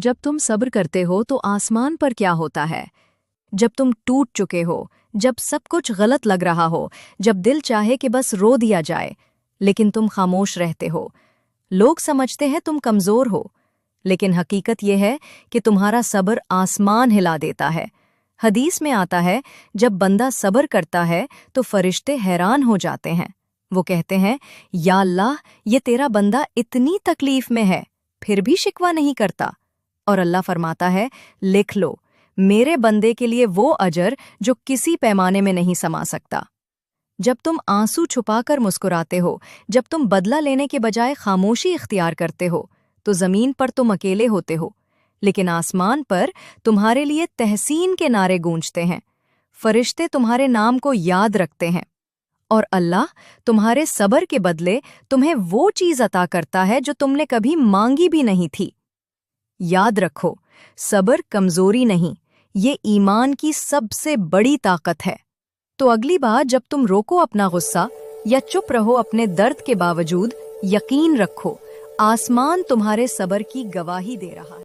जब तुम सब्र करते हो तो आसमान पर क्या होता है? जब तुम टूट चुके हो, जब सब कुछ गलत लग रहा हो, जब दिल चाहे कि बस रो दिया जाए, लेकिन तुम खामोश रहते हो। लोग समझते हैं तुम कमजोर हो, लेकिन हकीकत यह है कि तुम्हारा सब्र आसमान हिला देता है। हदीस में आता है, जब बंदा सब्र करता है तो फरिश्ते हैरान हो जाते हैं। वो कहते हैं, या अल्लाह, ये तेरा बंदा इतनी तकलीफ में है, फिर भी शिकवा नहीं करता। और अल्लाह फरमाता है, लिख लो, मेरे बंदे के लिए वो अजर जो किसी पैमाने में नहीं समा सकता। जब तुम आंसू छुपाकर मुस्कुराते हो, जब तुम बदला लेने के बजाय खामोशी इख्तियार करते हो, तो जमीन पर तुम अकेले होते हो, लेकिन आसमान पर तुम्हारे लिए तहसीन के नारे गूंजते हैं। फरिश्ते तुम्हारे नाम को याद रखते हैं, और अल्लाह तुम्हारे सब्र के बदले तुम्हें वो चीज अता करता है जो तुमने कभी मांगी भी नहीं थी। याद रखो, सब्र कमजोरी नहीं, ये ईमान की सबसे बड़ी ताकत है। तो अगली बार जब तुम रोको अपना गुस्सा या चुप रहो अपने दर्द के बावजूद, यकीन रखो, आसमान तुम्हारे सब्र की गवाही दे रहा है।